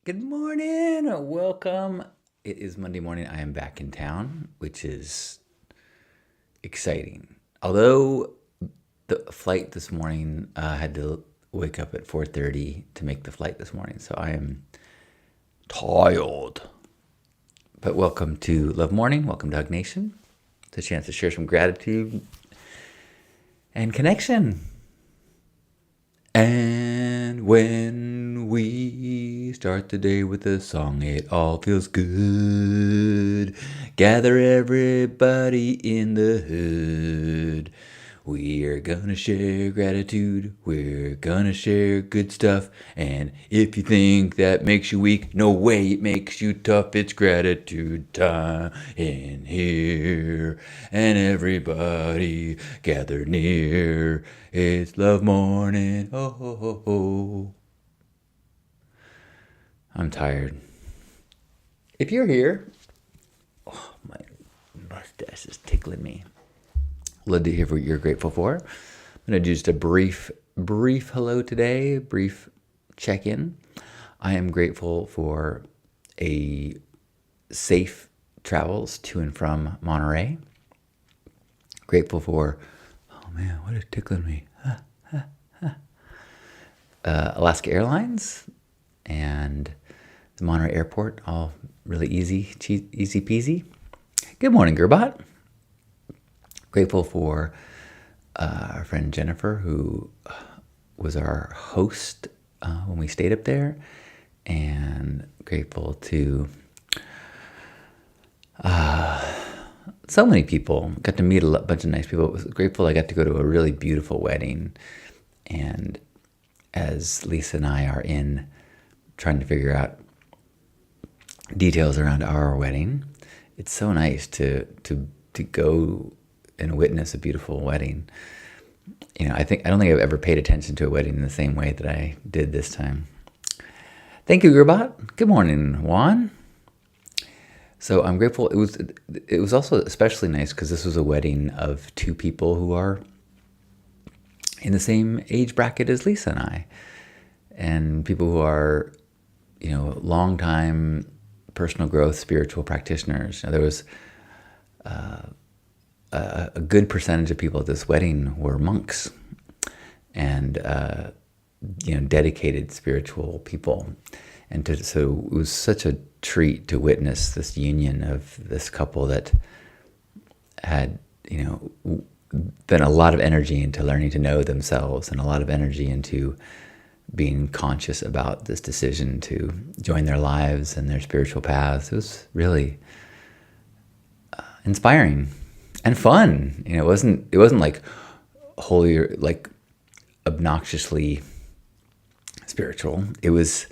Good morning. Welcome. It is Monday morning. I am back in town, which is exciting. Although the flight this morning had to wake up at 4:30 to make the flight this morning, so I am tired. But welcome to Love Morning. Welcome to Hug Nation. It's a chance to share some gratitude and connection. And when we start the day with a song, it all feels good. Gather everybody in the hood. We are gonna share gratitude. We're gonna share good stuff. And if you think that makes you weak, no way, it makes you tough. It's gratitude time in here. And everybody gather near. It's Love Morning. Oh, ho, ho, ho. I'm tired. If you're here, oh, my mustache is tickling me. Love to hear what you're grateful for. I'm going to do just a brief hello today, brief check-in. I am grateful for a safe travels to and from Monterey. Grateful for, oh man, what is tickling me? Alaska Airlines and the Monterey Airport, all really easy peasy. Good morning, Gerbot. Grateful for our friend Jennifer, who was our host when we stayed up there, and grateful to so many people. Got to meet a bunch of nice people. Was grateful I got to go to a really beautiful wedding, and as Lisa and I are in trying to figure out details around our wedding, it's so nice to go and witness a beautiful wedding. You know, I don't think I've ever paid attention to a wedding in the same way that I did this time. Thank you, Gerbot. Good morning, Juan. So I'm grateful. It was also especially nice because this was a wedding of two people who are in the same age bracket as Lisa and I, and people who are, long time personal growth spiritual practitioners. Now, there was a good percentage of people at this wedding were monks and dedicated spiritual people, and so it was such a treat to witness this union of this couple that had been a lot of energy into learning to know themselves and a lot of energy into being conscious about this decision to join their lives and their spiritual paths. It was really inspiring and fun. It wasn't like holy or like obnoxiously spiritual. It was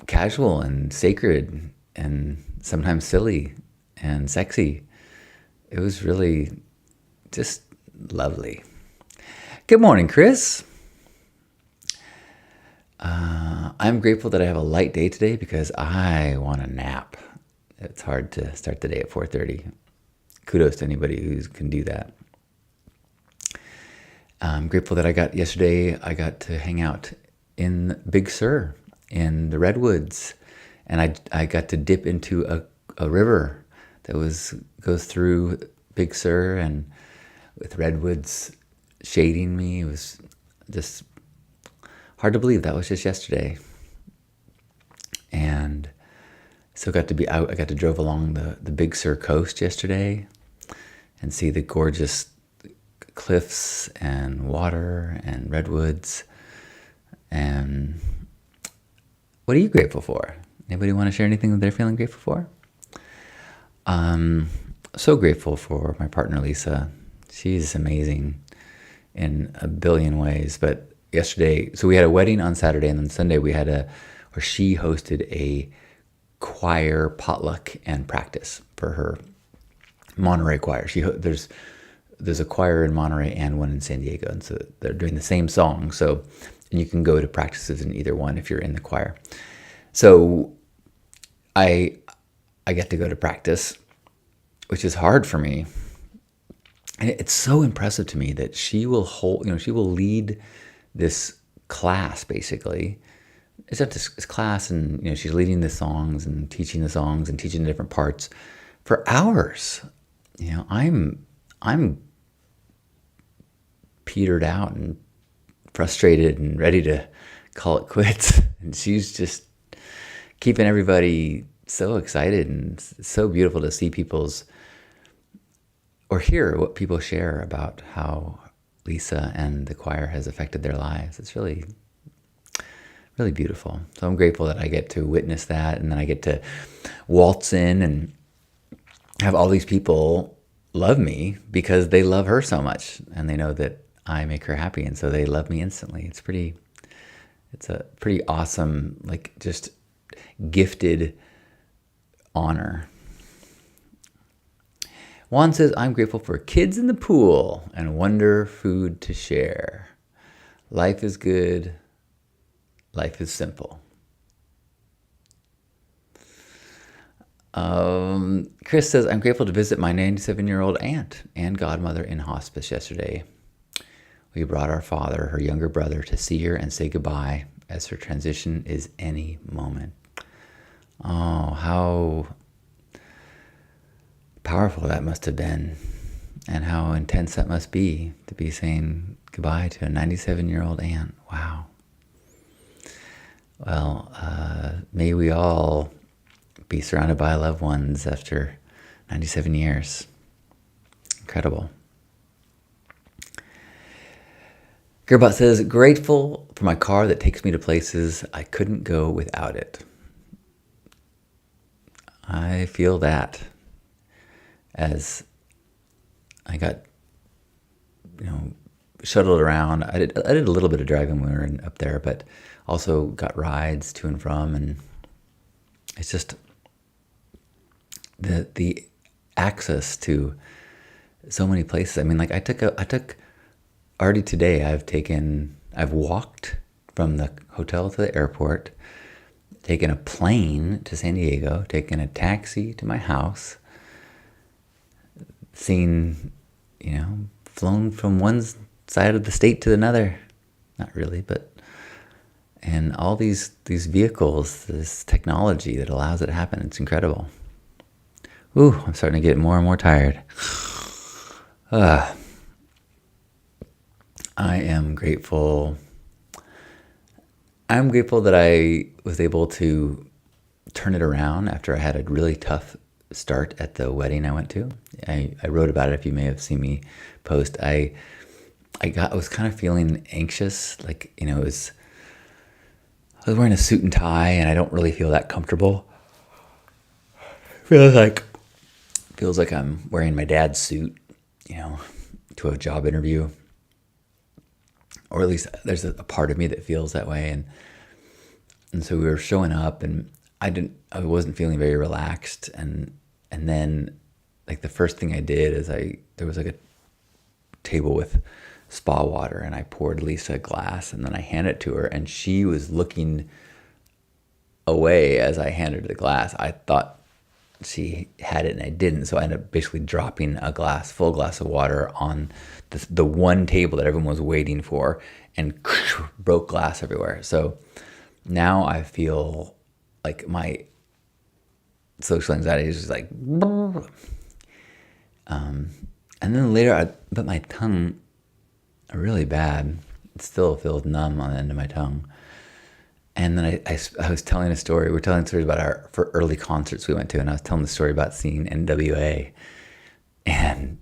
casual and sacred and sometimes silly and sexy. It was really just lovely. Good morning, Chris. I'm grateful that I have a light day today because I want a nap. It's hard to start the day at 4:30. Kudos to anybody who can do that. I'm grateful that yesterday I got to hang out in Big Sur in the redwoods, and I got to dip into a river that goes through Big Sur, and with redwoods shading me. It was just hard to believe that was just yesterday. And so I got to drove along the Big Sur coast yesterday and see the gorgeous cliffs and water and redwoods. And what are you grateful for? Anybody want to share anything that they're feeling grateful for? So grateful for my partner, Lisa. She's amazing in a billion ways. But yesterday, so we had a wedding on Saturday, and then Sunday she hosted a choir potluck and practice for her Monterey choir. There's a choir in Monterey and one in San Diego, and so they're doing the same song. So, and you can go to practices in either one if you're in the choir. So, I get to go to practice, which is hard for me. And it's so impressive to me that she will lead this class basically, it's at this class, and she's leading the songs and teaching the different parts for hours. I'm petered out and frustrated and ready to call it quits, and she's just keeping everybody so excited, and it's so beautiful to see people's or hear what people share about how Lisa and the choir has affected their lives. It's really, really beautiful. So I'm grateful that I get to witness that, and then I get to waltz in and have all these people love me because they love her so much, and they know that I make her happy, and so they love me instantly. It's a pretty awesome, like, just gifted honor. Juan says, I'm grateful for kids in the pool and wonder food to share. Life is good. Life is simple. Chris says, I'm grateful to visit my 97-year-old aunt and godmother in hospice yesterday. We brought our father, her younger brother, to see her and say goodbye, as her transition is any moment. Oh, how powerful that must have been, and how intense that must be to be saying goodbye to a 97-year-old aunt. Wow. Well, may we all be surrounded by loved ones after 97 years. Incredible. Gerbot says, grateful for my car that takes me to places I couldn't go without it. I feel that as I got, shuttled around. I did a little bit of driving when we were up there, but also got rides to and from, and it's just the access to so many places. I mean, like I took already today. I've walked from the hotel to the airport, taken a plane to San Diego, taken a taxi to my house, seen, flown from one side of the state to another. Not really, but, and all these vehicles, this technology that allows it to happen. It's incredible. Ooh, I'm starting to get more and more tired. I am grateful. I'm grateful that I was able to turn it around after I had a really tough start at the wedding I went to. I wrote about it, if you may have seen me post. I was kind of feeling anxious, like, I was wearing a suit and tie, and I don't really feel that comfortable. Feels like I'm wearing my dad's suit, to a job interview. Or at least there's a part of me that feels that way. And so we were showing up, and I wasn't feeling very relaxed. And then, like, the first thing I did is there was like a table with spa water, and I poured Lisa a glass, and then I handed it to her, and she was looking away as I handed her the glass. I thought she had it, and I didn't, so I ended up basically dropping a full glass of water on the one table that everyone was waiting for, and broke glass everywhere. So now I feel like my social anxiety is just like, and then later I bit my tongue really bad. It still feels numb on the end of my tongue. And then I was telling a story. We're telling stories about for early concerts we went to, and I was telling the story about seeing NWA. And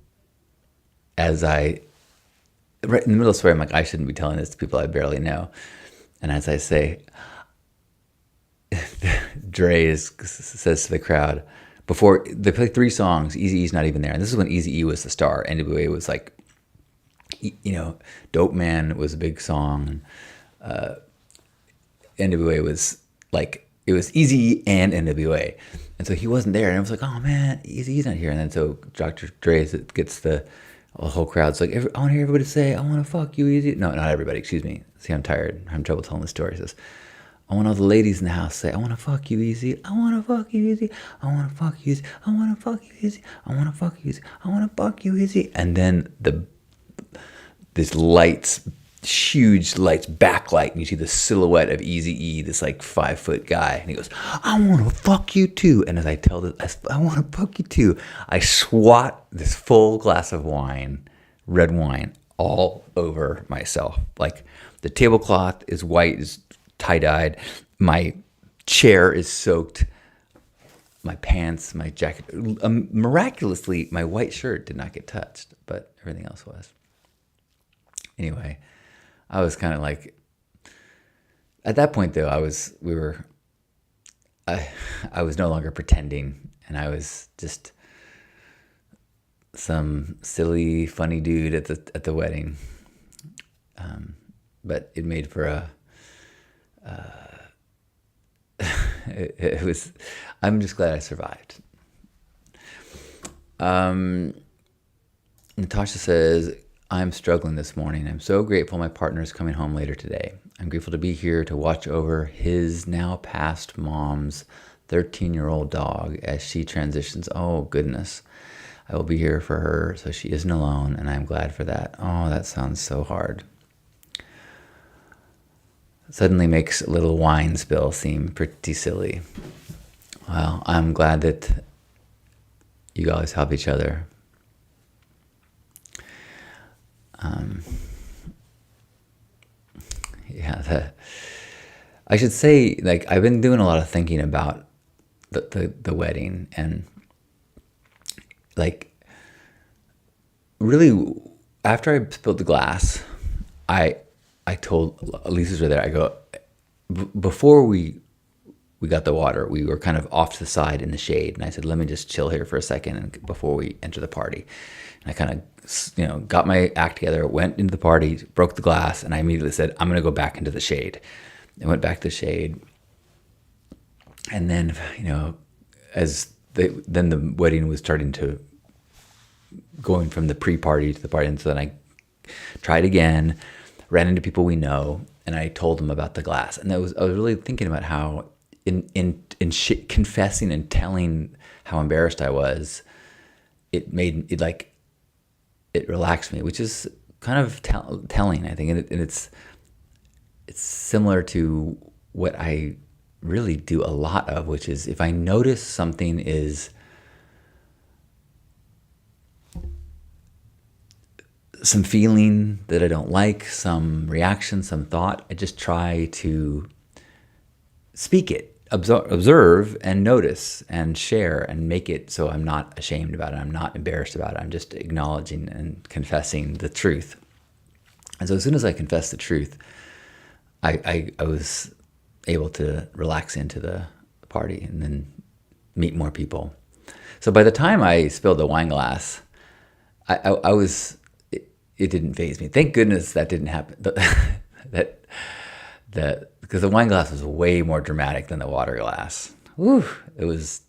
right in the middle of the story, I'm like, I shouldn't be telling this to people I barely know. And as I say, Dre says to the crowd, before they play 3 songs, Eazy-E's not even there. And this is when Eazy-E was the star. NWA was like, Dope Man was a big song. NWA was like, it was Eazy and NWA. And so he wasn't there. And I was like, oh man, Eazy's not here. And then so Dr. Dre gets the whole crowd's like, I want to hear everybody say, I want to fuck you, Eazy. No, not everybody, excuse me. See, I'm tired. I'm having trouble telling the story. He says, I want all the ladies in the house to say, I want to fuck you, Eazy. I want to fuck you, Eazy. I want to fuck you, Eazy. I want to fuck you, Eazy. I want to fuck you, Eazy. I want to fuck you, Eazy. And then these lights huge lights, backlight, and you see the silhouette of Eazy-E, this like 5 foot guy, and he goes, "I want to fuck you too." And as I tell this, I want to fuck you too, I swat this full glass of wine, red wine, all over myself. Like the tablecloth is white, is tie-dyed. My chair is soaked. My pants, my jacket, miraculously, my white shirt did not get touched, but everything else was. Anyway, I was kind of like, at that point though, I was no longer pretending, and I was just some silly, funny dude at the wedding. But it made for it was. I'm just glad I survived. Natasha says, "I'm struggling this morning. I'm so grateful my partner is coming home later today. I'm grateful to be here to watch over his now passed mom's 13-year-old dog as she transitions. Oh, goodness. I will be here for her so she isn't alone, and I'm glad for that." Oh, that sounds so hard. Suddenly makes a little wine spill seem pretty silly. Well, I'm glad that you guys help each other. I should say, like, I've been doing a lot of thinking about the wedding, and like, really, after I spilled the glass, I told Lisa's right there. I go, before we got the water, we were kind of off to the side in the shade, and I said, "Let me just chill here for a second and before we enter the party." And I kind of, got my act together, went into the party, broke the glass, and I immediately said, "I'm going to go back into the shade." I went back to the shade, and then, then the wedding was starting to going from the pre-party to the party, and so then I tried again, ran into people we know, and I told them about the glass, and I was really thinking about how in confessing and telling how embarrassed I was, it made it like it relaxed me, which is kind of telling, I think, and it's similar to what I really do a lot of, which is if I notice something is some feeling that I don't like, some reaction, some thought, I just try to speak it, observe and notice and share and make it so I'm not ashamed about it. I'm not embarrassed about it. I'm just acknowledging and confessing the truth. And so as soon as I confessed the truth, I was able to relax into the party and then meet more people. So by the time I spilled the wine glass, I was, it didn't faze me. Thank goodness that didn't happen. Because the wine glass was way more dramatic than the water glass. Woo! It was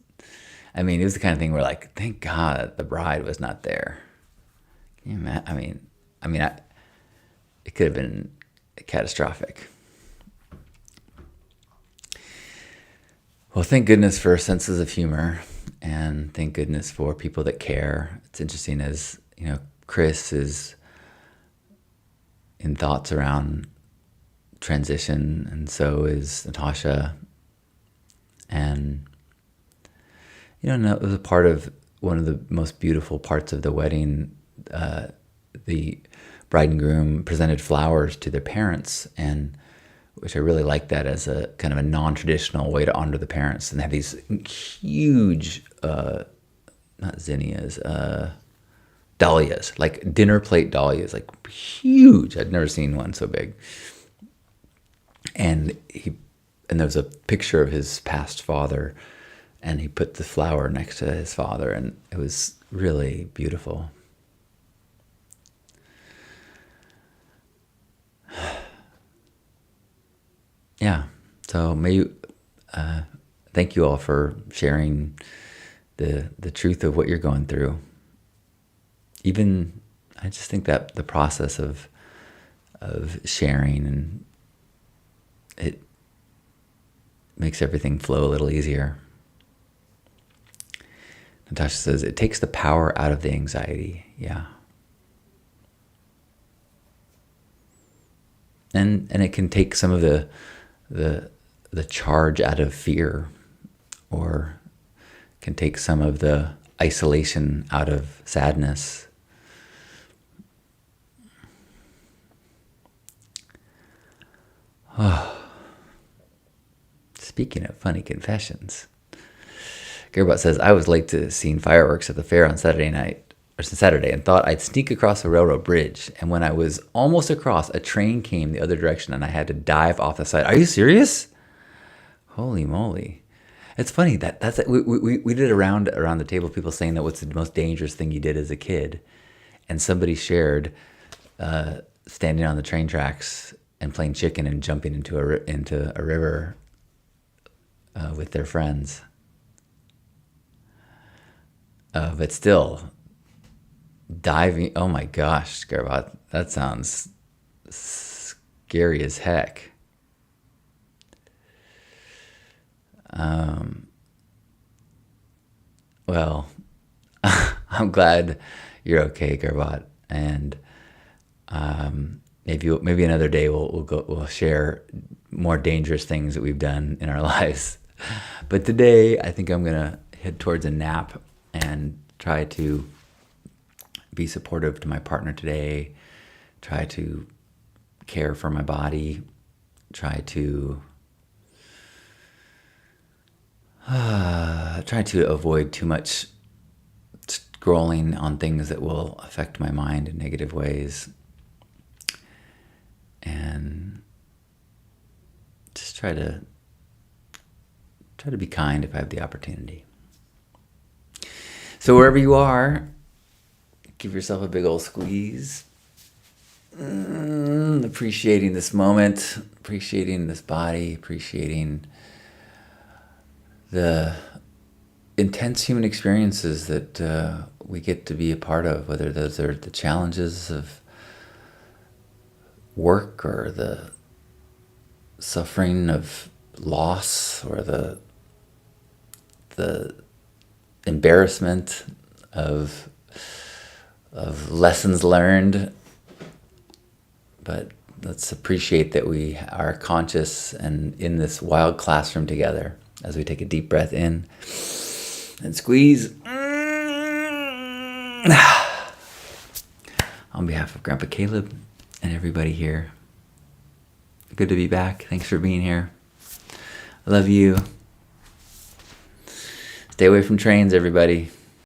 the kind of thing where, like, thank God the bride was not there. Can you imagine? It could have been catastrophic. Well, thank goodness for senses of humor, and thank goodness for people that care. It's interesting, as Chris is in thoughts around transition, and so is Natasha. And it was a part of one of the most beautiful parts of the wedding. The bride and groom presented flowers to their parents, and which I really like that as a kind of a non-traditional way to honor the parents. And they have these huge, not zinnias, dahlias, like dinner plate dahlias, like huge. I'd never seen one so big. And there was a picture of his past father, and he put the flower next to his father, and it was really beautiful. Yeah. So thank you all for sharing the truth of what you're going through. Even, I just think that the process of sharing, and it makes everything flow a little easier. Natasha says, it takes the power out of the anxiety. Yeah. and it can take some of the charge out of fear, or can take some of the isolation out of sadness. Speaking of funny confessions, Gerbot says, I was late to seeing fireworks at the fair on Saturday, and thought I'd sneak across the railroad bridge. And when I was almost across, a train came the other direction and I had to dive off the side. Are you serious? Holy moly. It's funny that's we did around the table, people saying that what's the most dangerous thing you did as a kid. And somebody shared standing on the train tracks and playing chicken and jumping into a river with their friends. But still, diving, oh my gosh, Gerbot, that sounds scary as heck. Well, I'm glad you're okay, Gerbot, and maybe another day we'll share more dangerous things that we've done in our lives. But today, I think I'm gonna head towards a nap and try to be supportive to my partner today. Try to care for my body. Try to avoid too much scrolling on things that will affect my mind in negative ways, and just try to be kind if I have the opportunity. So wherever you are, give yourself a big old squeeze. Appreciating this moment, appreciating this body, appreciating the intense human experiences that we get to be a part of, whether those are the challenges of work or the suffering of loss or the embarrassment of lessons learned. But let's appreciate that we are conscious and in this wild classroom together as we take a deep breath in and squeeze. On behalf of Grandpa Caleb and everybody here, good to be back. Thanks for being here. I love you. Stay away from trains, everybody.